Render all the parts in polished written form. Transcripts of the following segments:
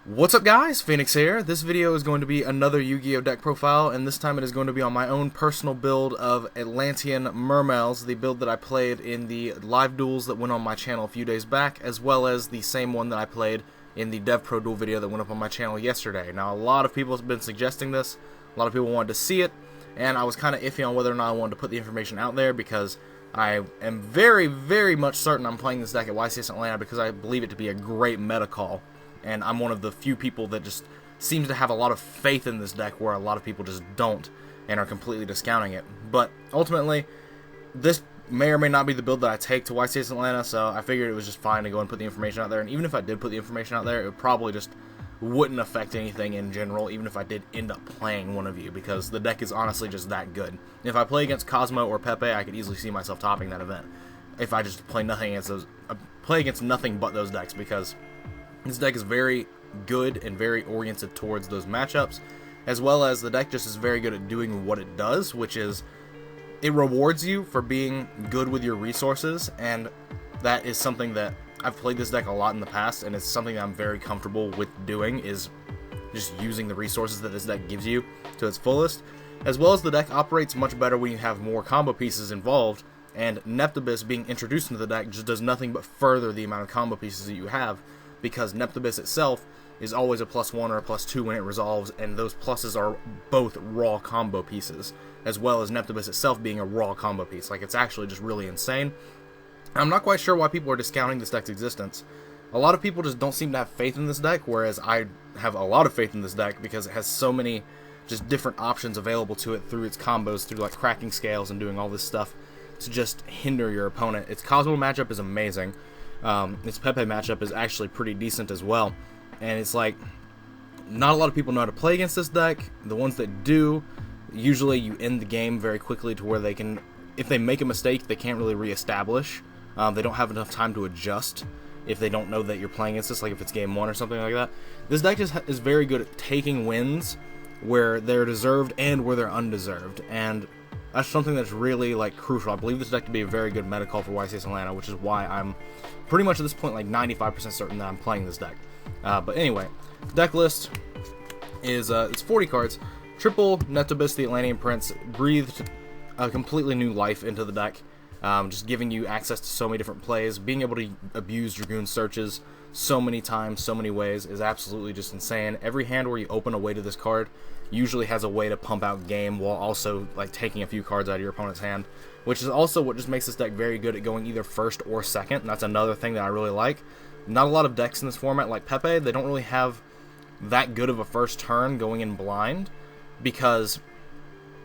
What's up guys, Phoenix here. This video is going to be another Yu-Gi-Oh deck profile, and this time it is going to be on my own personal build of Atlantean Mermails, the build that I played in the live duels that went on my channel a few days back, as well as the same one that I played in the DEVpro duel video that went up on my channel yesterday. Now, a lot of people have been suggesting this, a lot of people wanted to see it, and I was kind of iffy on whether or not I wanted to put the information out there because I am very, very much certain I'm playing this deck at YCS Atlanta because I believe it to be a great meta call. And I'm one of the few people that just seems to have a lot of faith in this deck where a lot of people just don't and are completely discounting it. But ultimately, this may or may not be the build that I take to YCS Atlanta, so I figured it was just fine to go and put the information out there. And even if I did put the information out there, it probably just wouldn't affect anything in general, even if I did end up playing one of you, because the deck is honestly just that good. If I play against Cosmo or Pepe, I could easily see myself topping that event. If I just play nothing against those, play against nothing but those decks, because this deck is very good and very oriented towards those matchups, as well as the deck just is very good at doing what it does, which is it rewards you for being good with your resources, and that is something that I've played this deck a lot in the past, and it's something that I'm very comfortable with doing, is just using the resources that this deck gives you to its fullest, as well as the deck operates much better when you have more combo pieces involved, and Neptubis being introduced into the deck just does nothing but further the amount of combo pieces that you have, because Neptubis itself is always a +1 or a +2 when it resolves, and those pluses are both raw combo pieces, as well as Neptubis itself being a raw combo piece. Like, it's actually just really insane. I'm not quite sure why people are discounting this deck's existence. A lot of people just don't seem to have faith in this deck, whereas I have a lot of faith in this deck because it has so many just different options available to it through its combos, through like cracking scales and doing all this stuff to just hinder your opponent. Its Cosmo matchup is amazing. Its Pepe matchup is actually pretty decent as well, and it's like not a lot of people know how to play against this deck. The ones that do, usually you end the game very quickly to where they can, if they make a mistake, they can't really reestablish. They don't have enough time to adjust if they don't know that you're playing against this, like if it's game 1 or something like that. This deck just is very good at taking wins where they're deserved and where they're undeserved, and that's something that's really like crucial. I believe this deck to be a very good meta call for YCS Atlanta, which is why I'm pretty much at this point like 95% certain that I'm playing this deck. But anyway, deck list is it's 40 cards. Triple Neptubis, the Atlantean Prince, breathed a completely new life into the deck, just giving you access to so many different plays. Being able to abuse Dragoon searches so many times, so many ways is absolutely just insane. Every hand where you open a way to this card usually has a way to pump out game while also like taking a few cards out of your opponent's hand, which is also what just makes this deck very good at going either first or second, and that's another thing that I really like. Not a lot of decks in this format like Pepe, they don't really have that good of a first turn going in blind, because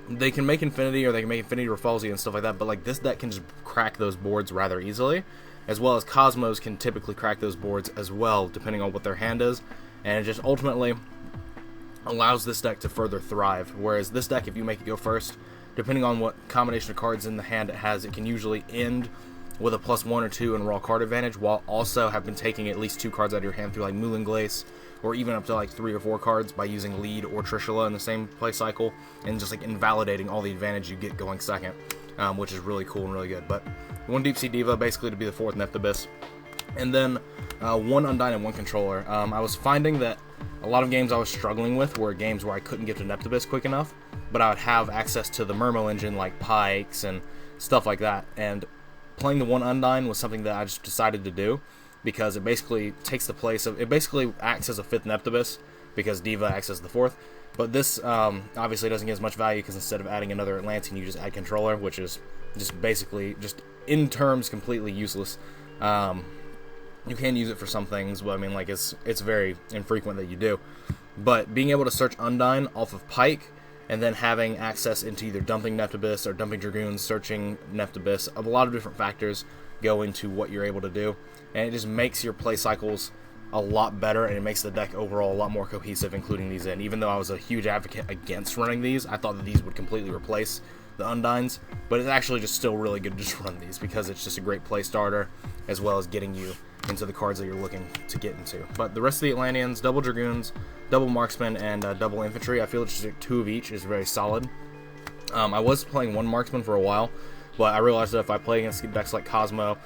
they can make Infinity or they can make Infinity Refalzi and stuff like that, but like this deck can just crack those boards rather easily, as well as Cosmos can typically crack those boards as well, depending on what their hand is, and it just ultimately allows this deck to further thrive. Whereas this deck, if you make it go first, depending on what combination of cards in the hand it has, it can usually end with a +1 or 2 in raw card advantage, while also have been taking at least 2 cards out of your hand through like Moulin Glace, or even up to like 3 or 4 cards by using Lead or Trishula in the same play cycle, and just like invalidating all the advantage you get going second, which is really cool and really good. But 1 Deep Sea Diva, basically to be the 4th Neptubis, and then 1 Undyne and 1 Controller. I was finding that a lot of games I was struggling with were games where I couldn't get to Neptubis quick enough, but I would have access to the Mermail engine like Pikes and stuff like that, and playing the 1 Undyne was something that I just decided to do, because it basically takes the place of, it basically acts as a 5th Neptubis, because Diva acts as the 4th, but this obviously doesn't get as much value, because instead of adding another Atlantean, you just add Controller, which is just basically, just in terms, completely useless. You can use it for some things, but I mean, like, it's very infrequent that you do. But being able to search Undyne off of Pike, and then having access into either dumping Neptubis or dumping Dragoons, searching Neptubis, a lot of different factors go into what you're able to do, and it just makes your play cycles a lot better, and it makes the deck overall a lot more cohesive, including these in. Even though I was a huge advocate against running these, I thought that these would completely replace the Undynes, but it's actually just still really good to just run these, because it's just a great play starter, as well as getting you into the cards that you're looking to get into. But the rest of the Atlanteans, double Dragoons, double Marksman, and double Infantry, I feel just 2 of each is very solid. I was playing 1 Marksman for a while, but I realized that if I play against decks like Cosmo,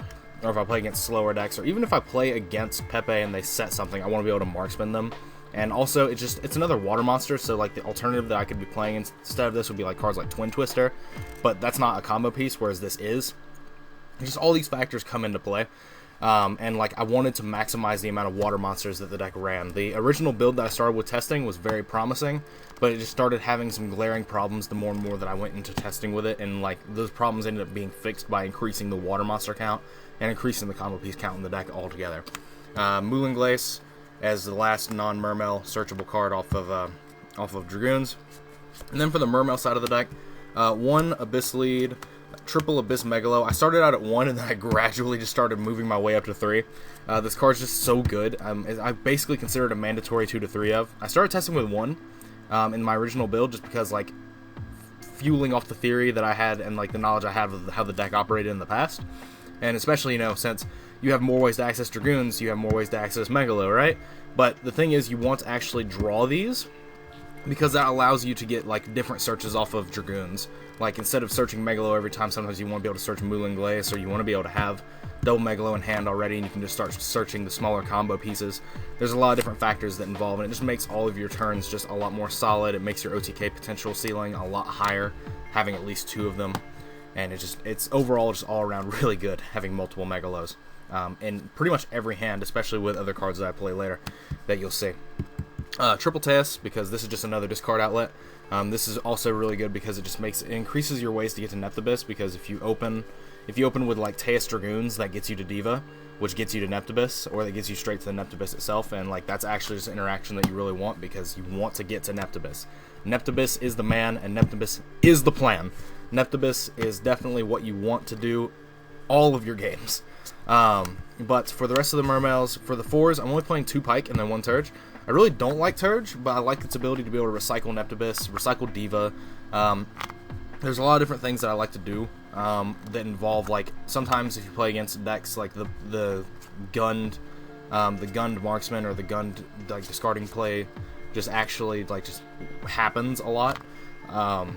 or if I play against slower decks, or even if I play against Pepe and they set something, I want to be able to Marksman them And also, it's another water monster, so like the alternative that I could be playing instead of this would be like cards like Twin Twister, but that's not a combo piece, whereas this is. Just all these factors come into play. And like I wanted to maximize the amount of water monsters that the deck ran. The original build that I started with testing was very promising, but it just started having some glaring problems the more and more that I went into testing with it, and like those problems ended up being fixed by increasing the water monster count and increasing the combo piece count in the deck altogether. Moulin Glace as the last non-Mermail searchable card off of Dragoons. And then for the Mermail side of the deck, 1 Abyss Lead, triple Abyss Megalo. I started out at 1 and then I gradually just started moving my way up to 3. This card's just so good. I basically consider it a mandatory 2 to 3 of. I started testing with 1 in my original build just because, like, fueling off the theory that I had and like the knowledge I have of how the deck operated in the past. And especially, you know, since you have more ways to access Dragoons, you have more ways to access Megalo, right? But the thing is, you want to actually draw these, because that allows you to get like different searches off of Dragoons. Like instead of searching Megalo every time, sometimes you want to be able to search Moulin Glace, or you want to be able to have double Megalo in hand already, and you can just start searching the smaller combo pieces. There's a lot of different factors that involve, and it just makes all of your turns just a lot more solid. It makes your OTK potential ceiling a lot higher, having at least 2 of them, and it's overall just all around really good having multiple Megalos in pretty much every hand, especially with other cards that I play later that you'll see. Triple Teus, because this is just another discard outlet. This is also really good because it increases your ways to get to Neptibus, because if you open with like Teus Dragoons, that gets you to Diva, which gets you to Neptibus, or that gets you straight to the Neptibus itself, and like that's actually just an interaction that you really want, because you want to get to Neptibus. Neptibus is the man, and Neptibus is the plan. Neptibus is definitely what you want to do all of your games. But for the rest of the Mermails, for the 4s, I'm only playing 2 Pike and then 1 Turge. I really don't like Turge, but I like its ability to be able to recycle Neptibus, recycle Diva. There's a lot of different things that I like to do that involve, like, sometimes if you play against decks like the gunned marksman or the gunned like discarding play just actually like just happens a lot.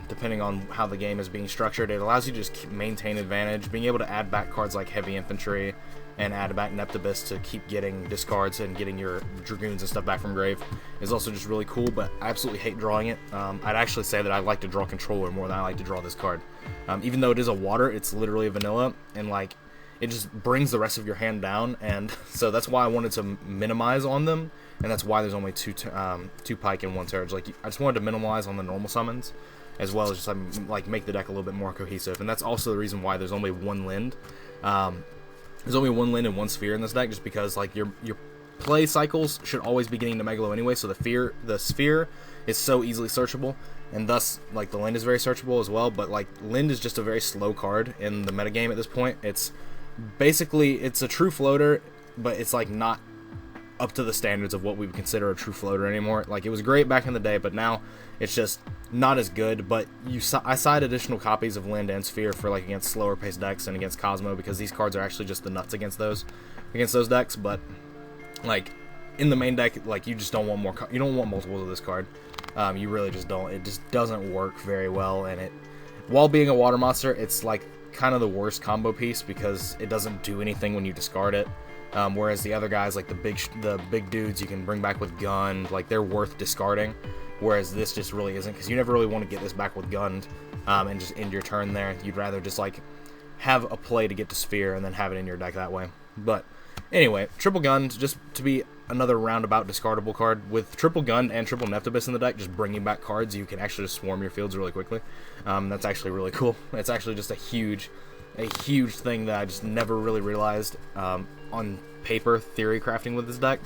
Depending on how the game is being structured, it allows you to just maintain advantage. Being able to add back cards like Heavy Infantry and add back Neptibus to keep getting discards and getting your Dragoons and stuff back from grave is also just really cool, but I absolutely hate drawing it. I'd actually say that I like to draw Controller more than I like to draw this card. Even though it is a water, it's literally a vanilla, and like it just brings the rest of your hand down, and so that's why I wanted to minimize on them, and that's why there's only 2 Pike and 1 Turge. Like, I just wanted to minimize on the normal summons, as well as just like make the deck a little bit more cohesive, and that's also the reason why there's only 1 Lind. There's only 1 Lind and 1 Sphere in this deck, just because like your play cycles should always be getting to Megalo anyway, so the Sphere is so easily searchable, and thus like the Lind is very searchable as well. But like Lind is just a very slow card in the metagame at this point. It's a true floater, but it's like not up to the standards of what we would consider a true floater anymore. Like, it was great back in the day, but now it's just not as good. But I side additional copies of Lind and Sphere for like against slower paced decks and against Cosmo, because these cards are actually just the nuts against those decks. But like in the main deck, like you just don't want you don't want multiples of this card. You really just don't. It just doesn't work very well, and while being a water monster, it's like kind of the worst combo piece because it doesn't do anything when you discard it. Whereas the other guys, like the big dudes you can bring back with Gunned, like they're worth discarding. Whereas this just really isn't, because you never really want to get this back with Gunned and just end your turn there. You'd rather just like have a play to get to Sphere and then have it in your deck that way. But anyway, triple Gunned, just to be another roundabout discardable card. With triple Gunned and triple Neptibus in the deck, just bringing back cards, you can actually just swarm your fields really quickly. That's actually really cool. It's actually just a huge thing that I just never really realized on paper theory crafting with this deck,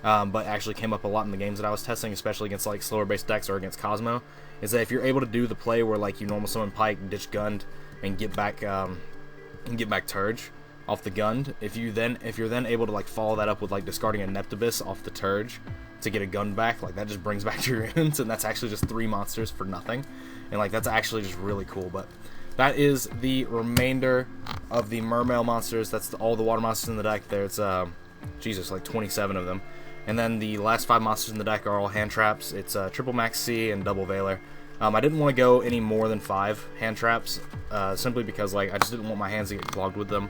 but actually came up a lot in the games that I was testing, especially against like slower based decks or against Cosmo, is that if you're able to do the play where like you normal summon Pike, ditch Gunned, and get back Turge off the Gunned, if you're then able to like follow that up with like discarding a Neptibus off the Turge to get a Gunned back, like that just brings back Dragoons, and that's actually just 3 monsters for nothing, and like that's actually just really cool. But that is the remainder of the Mermail monsters. That's all the water monsters in the deck. There's, like 27 of them. And then the last 5 monsters in the deck are all hand traps. It's triple Max C and double Veiler. I didn't want to go any more than 5 hand traps, simply because like I just didn't want my hands to get clogged with them.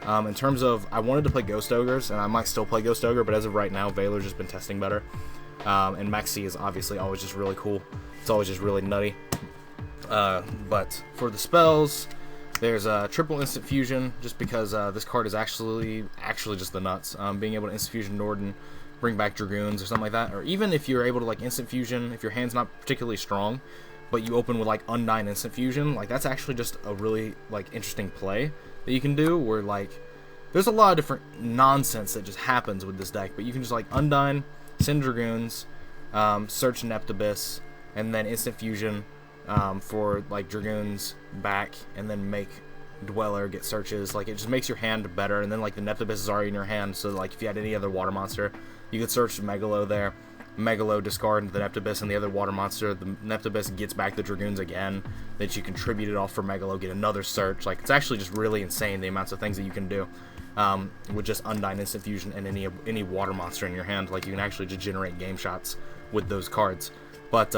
In terms of, I wanted to play Ghost Ogres, and I might still play Ghost Ogre, but as of right now, Veiler's just been testing better. and Max C is obviously always just really cool. It's always just really nutty. But for the spells, there's triple instant fusion, just because this card is actually just the nuts. Being able to instant fusion Norden, bring back Dragoons or something like that, or even if you're able to like instant fusion, if your hand's not particularly strong, but you open with like Undyne instant fusion, like that's actually just a really like interesting play that you can do, where like there's a lot of different nonsense that just happens with this deck, but you can just like Undyne, send Dragoons, search Neptibus, and then instant fusion for like Dragoons back, and then make Dweller, get searches. Like it just makes your hand better, and then like the Neptibus is already in your hand, so like if you had any other water monster, you could search Megalo there. Megalo discard the Neptibus and the other water monster. The Neptibus gets back the Dragoons again that you contributed off for Megalo, get another search. Like it's actually just really insane the amounts of things that you can do with just Undyne instant fusion and any water monster in your hand. Like you can actually just generate game shots with those cards. But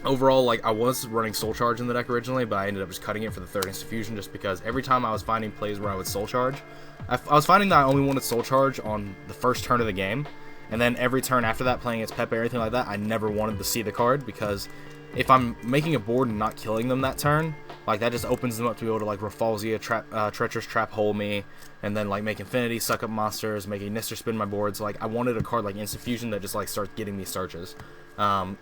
overall, like I was running Soul Charge in the deck originally, but I ended up just cutting it for the third instant fusion, just because every time I was finding plays where I would Soul Charge, I was finding that I only wanted Soul Charge on the first turn of the game, and then every turn after that, playing its Pepe or anything like that, I never wanted to see the card, because if I'm making a board and not killing them that turn, like that just opens them up to be able to like Rafalzia, Treacherous Trap Hole me, and then like make Infinity, suck up monsters, make Ignister spin my boards. Like I wanted a card like Instant Fusion that just like starts getting these searches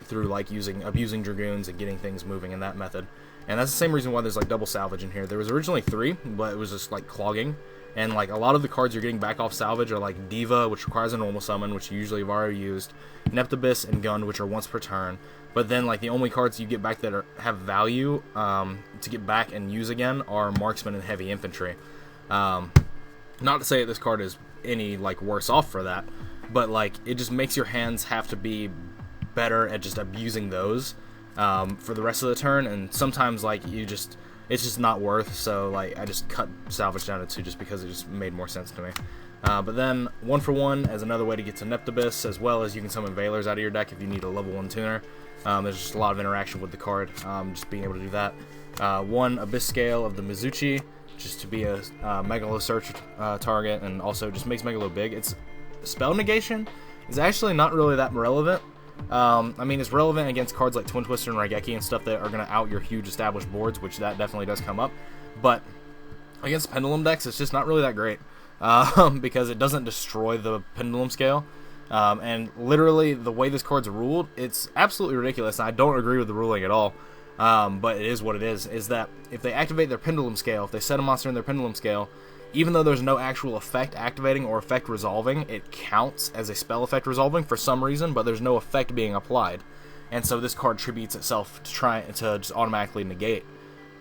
through like abusing Dragoons and getting things moving in that method. And that's the same reason why there's like double salvage in here. There was originally 3, but it was just like clogging. And like a lot of the cards you're getting back off salvage are like Diva, which requires a normal summon, which you usually have already used, Neptibus and Gun, which are once per turn. But then like the only cards you get back that have value to get back and use again are Marksman and Heavy Infantry. Not to say that this card is any like worse off for that, but like it just makes your hands have to be better at just abusing those for the rest of the turn, and sometimes like it's just not worth. So like I just cut salvage down to 2 just because it just made more sense to me. But then 1 for 1 as another way to get to Neptibus, as well as you can summon Veilers out of your deck if you need a level 1 tuner. There's just a lot of interaction with the card, just being able to do that. 1 Abyss Scale of the Mizuchi, just to be a Megalo search target, and also just makes Megalo big. Its spell negation is actually not really that relevant. I mean, it's relevant against cards like Twin Twister and Raigeki and stuff that are going to out your huge established boards, which that definitely does come up. But against Pendulum decks, it's just not really that great, because it doesn't destroy the Pendulum Scale. And literally, the way this card's ruled, it's absolutely ridiculous, and I don't agree with the ruling at all. But it is what it is that if they activate their Pendulum Scale, if they set a monster in their Pendulum Scale, even though there's no actual effect activating or effect resolving, it counts as a spell effect resolving for some reason, but there's no effect being applied. And so this card tributes itself to try to just automatically negate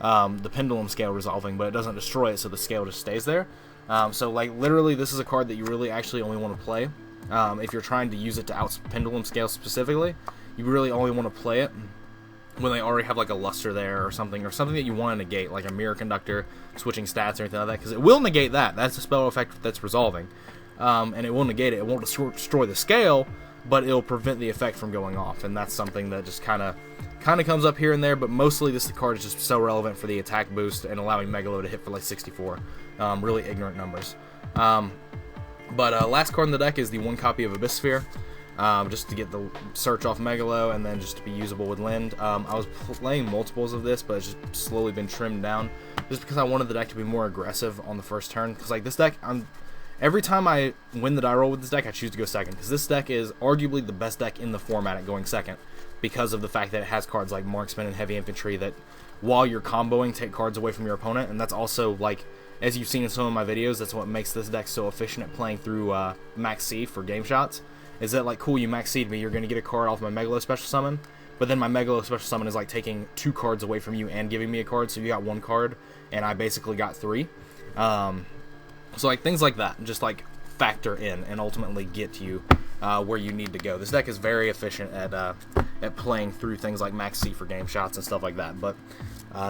the Pendulum Scale resolving, but it doesn't destroy it, so the scale just stays there. So like literally, this is a card that you really actually only want to play if you're trying to use it to out Pendulum Scale specifically. You really only want to play it when they already have like a luster there or something that you want to negate, like a Mirror Conductor, switching stats or anything like that, because it will negate that. That's a spell effect that's resolving, and it will negate it. It won't destroy the scale, but it'll prevent the effect from going off, and that's something that just kind of comes up here and there. But mostly this card is just so relevant for the attack boost and allowing Megalo to hit for like 64. Really ignorant numbers. But last card in the deck is the 1 copy of Abyss Sphere. Just to get the search off Megalo, and then just to be usable with Lind. I was playing multiples of this, but it's just slowly been trimmed down, just because I wanted the deck to be more aggressive on the first turn. Because like this deck, every time I win the die roll with this deck, I choose to go second, because this deck is arguably the best deck in the format at going second, because of the fact that it has cards like Marksman and Heavy Infantry that, while you're comboing, take cards away from your opponent. And that's also, like, as you've seen in some of my videos, that's what makes this deck so efficient at playing through Max C for game shots. Is that like, cool, you Max C'd me, you're going to get a card off my Megalo Special Summon, but then my Megalo Special Summon is like taking 2 cards away from you and giving me a card, so you got 1 card, and I basically got 3. So like things like that, just like factor in and ultimately get you where you need to go. This deck is very efficient at playing through things like Max C for game shots and stuff like that. But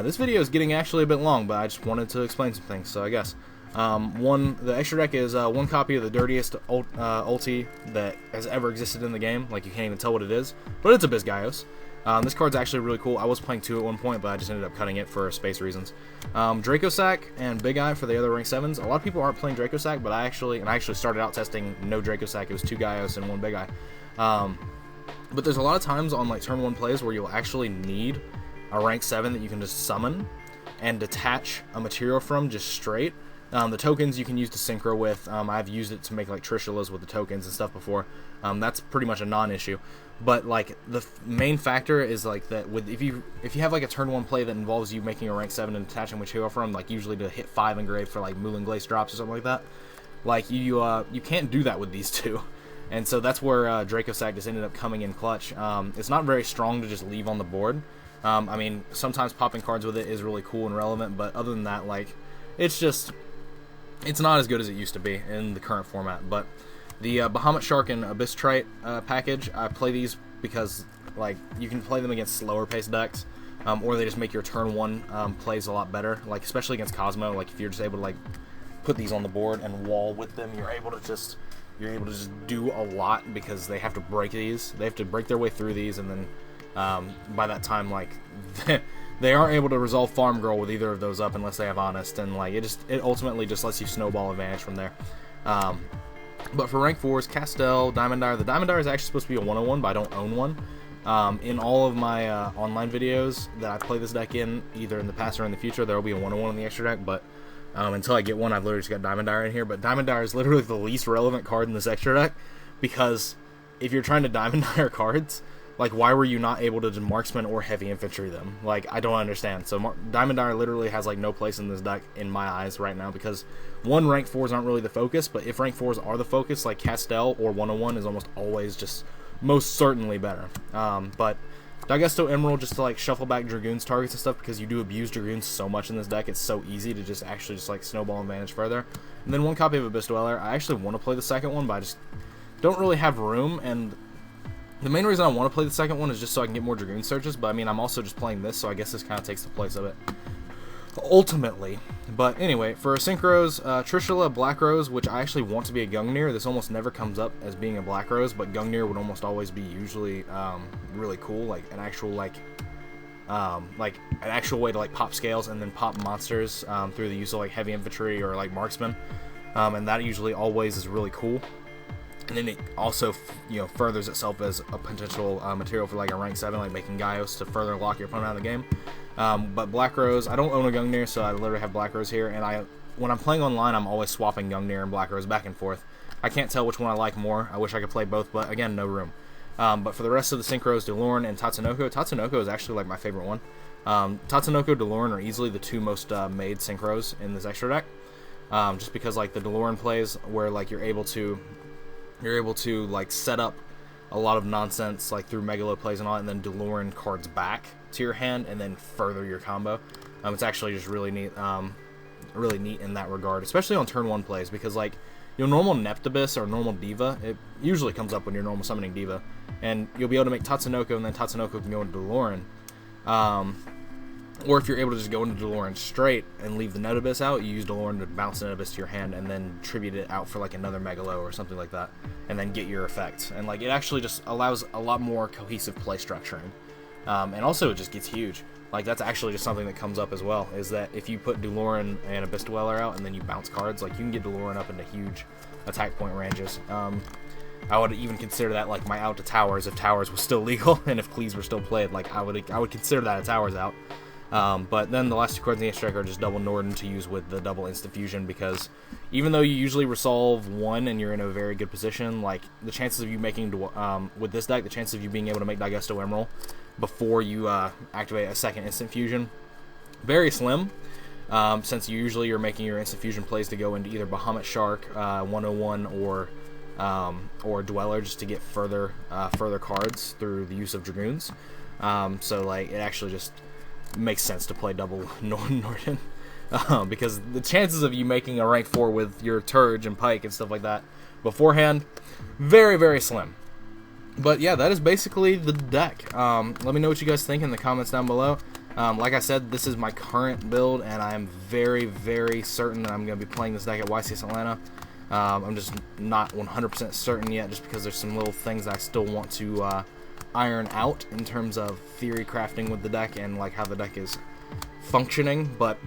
this video is getting actually a bit long, but I just wanted to explain some things, so I guess. The extra deck is 1 copy of the dirtiest ulti that has ever existed in the game. Like, you can't even tell what it is, but it's Abyss Gaios. This card's actually really cool. I was playing 2 at one point, but I just ended up cutting it for space reasons. Draco Sack and Big Eye for the other rank 7s. A lot of people aren't playing Draco Sack, but I actually started out testing no Draco Sack. It was 2 Gaios and 1 Big Eye. But there's a lot of times on like turn 1 plays where you'll actually need a rank 7 that you can just summon and detach a material from just straight. The tokens you can use to synchro with. I've used it to make like Trishulas with the tokens and stuff before. That's pretty much a non-issue. But like the main factor is like that with if you have like a turn 1 play that involves you making a rank 7 and detaching material from, like usually to hit 5 engraved for like Moulin Glace drops or something like that. Like you can't do that with these two. And so that's where Draco Sack just ended up coming in clutch. It's not very strong to just leave on the board. I mean, sometimes popping cards with it is really cool and relevant, but other than that, like, it's not as good as it used to be in the current format. But the Bahamut Shark and Abyss Trite package, I play these because, like, you can play them against slower paced decks, or they just make your turn 1 plays a lot better, like, especially against Cosmo. Like, if you're just able to, like, put these on the board and wall with them, you're able to just do a lot because they have to break these. They have to break their way through these, and then by that time, like, they aren't able to resolve Farm Girl with either of those up unless they have Honest, and like it ultimately just lets you snowball advantage from there. But for rank 4s, Castel, Diamond Dire. The Diamond Dire is actually supposed to be a 101, but I don't own one. In all of my online videos that I play this deck in, either in the past or in the future, there will be a 101 in the extra deck, but until I get one, I've literally just got Diamond Dire in here. But Diamond Dire is literally the least relevant card in this extra deck, because if you're trying to Diamond Dire cards, like, why were you not able to marksman or heavy infantry them? Like, I don't understand. So Diamond Dire literally has like no place in this deck in my eyes right now, because one, rank 4s aren't really the focus, but if rank 4s are the focus, like Castel or 101 is almost always just most certainly better. But Daigusto Emerald, just to like shuffle back Dragoons targets and stuff, because you do abuse Dragoons so much in this deck. It's so easy to just actually just like snowball advantage further. And then one copy of Abyss Dweller. I actually want to play the second one, but I just don't really have room, and the main reason I want to play the second one is just so I can get more Dragoon searches, but I mean, I'm also just playing this, so I guess this kind of takes the place of it ultimately. But anyway, for Synchros, Trishula, Black Rose, which I actually want to be a Gungnir. This almost never comes up as being a Black Rose, but Gungnir would almost always be usually really cool, like an actual way to like pop scales and then pop monsters through the use of like heavy infantry or like marksman, and that usually always is really cool. And then it also, furthers itself as a potential material for like a rank 7, like making Gaios to further lock your opponent out of the game. But Black Rose, I don't own a Gungnir, so I literally have Black Rose here. And when I'm playing online, I'm always swapping Gungnir and Black Rose back and forth. I can't tell which one I like more. I wish I could play both, but again, no room. But for the rest of the Synchros, Delorn and Tatsunoko. Tatsunoko is actually like my favorite one. Tatsunoko, Delorn are easily the two most made Synchros in this extra deck. Just because like the Delorn plays where like you're able to like set up a lot of nonsense like through Megalo plays and all, and then Delorn cards back to your hand and then further your combo. It's actually just really neat in that regard, especially on turn 1 plays, because like your normal Neptibus or normal Diva, it usually comes up when you're normal summoning Diva, and you'll be able to make Tatsunoko, and then Tatsunoko can go into Delorn. Or if you're able to just go into Delorn straight and leave the Netabus out, you use Delorn to bounce an Netabus to your hand and then tribute it out for like another Megalo or something like that, and then get your effect. And like it actually just allows a lot more cohesive play structuring. And also it just gets huge. Like that's actually just something that comes up as well, is that if you put Delorn and Abyss Dweller out and then you bounce cards, like you can get Delorn up into huge attack point ranges. I would even consider that like my out to Towers if Towers was still legal and if Cleese were still played. Like I would consider that a Towers out. But then the last two cards in the extra deck are just double Norden to use with the double Instant Fusion, because even though you usually resolve one and you're in a very good position, like the chances of you making, with this deck, the chances of you being able to make Daigusto Emerald before you activate a second Instant Fusion, very slim, since usually you're making your Instant Fusion plays to go into either Bahamut Shark, 101, or Dweller, just to get further cards through the use of Dragoons. So like it actually just makes sense to play double Norden, because the chances of you making a rank 4 with your Turge and Pike and stuff like that beforehand, very, very slim. But yeah, that is basically the deck. Let me know what you guys think in the comments down below. Like I said, this is my current build, and I am very, very certain that I'm going to be playing this deck at YCS Atlanta. I'm just not 100% certain yet, just because there's some little things that I still want to iron out in terms of theory crafting with the deck and like how the deck is functioning. But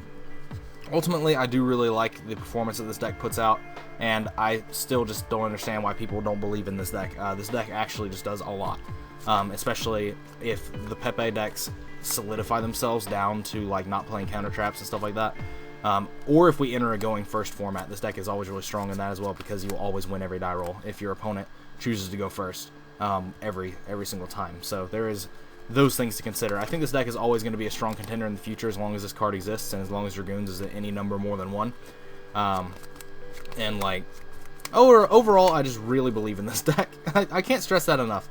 ultimately I do really like the performance that this deck puts out, and I still just don't understand why people don't believe in this deck. This deck actually just does a lot. especially if the Pepe decks solidify themselves down to like not playing counter traps and stuff like that. Or if we enter a going first format, this deck is always really strong in that as well, because you will always win every die roll if your opponent chooses to go first every single time. So there is those things to consider. I think this deck is always going to be a strong contender in the future as long as this card exists and as long as Dragoons is at any number more than 1. And like overall, I just really believe in this deck. I can't stress that enough.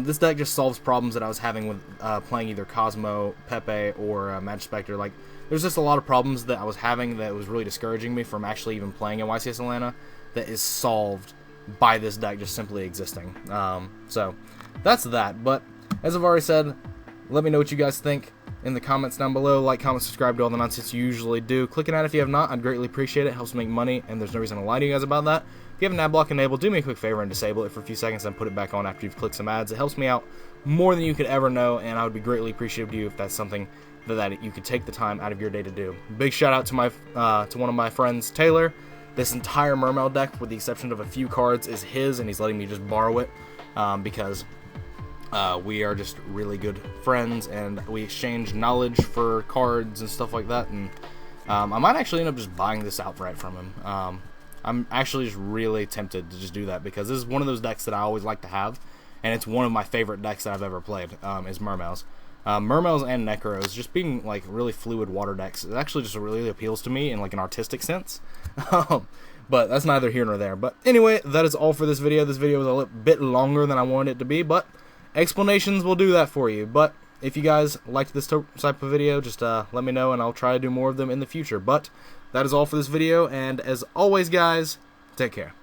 This deck just solves problems that I was having with playing either Cosmo, Pepe, or Magic Spectre. Like, there's just a lot of problems that I was having that was really discouraging me from actually even playing in YCS Atlanta that is solved by this deck just simply existing. So that's that. But as I've already said, let me know what you guys think in the comments down below. Like, comment, subscribe to all the nonsense you usually do. Clicking that if you have not, I'd greatly appreciate it. It helps make money, and there's no reason to lie to you guys about that. If you have an ad block enabled, do me a quick favor and disable it for a few seconds and put it back on after you've clicked some ads. It helps me out more than you could ever know, and I would be greatly appreciative of you if that's something that you could take the time out of your day to do. Big shout out to my to one of my friends, Taylor. This entire Mermail deck, with the exception of a few cards, is his, and he's letting me just borrow it because we are just really good friends, and we exchange knowledge for cards and stuff like that. And I might actually end up just buying this outright from him. I'm actually just really tempted to just do that, because this is one of those decks that I always like to have, and it's one of my favorite decks that I've ever played, is Mermails. Mermails and Necros, just being like really fluid water decks, it actually just really appeals to me in like an artistic sense. But that's neither here nor there. But anyway, that is all for this video. This video was a little bit longer than I wanted it to be, but explanations will do that for you. But if you guys liked this type of video, just let me know, and I'll try to do more of them in the future. But that is all for this video, and as always, guys, take care.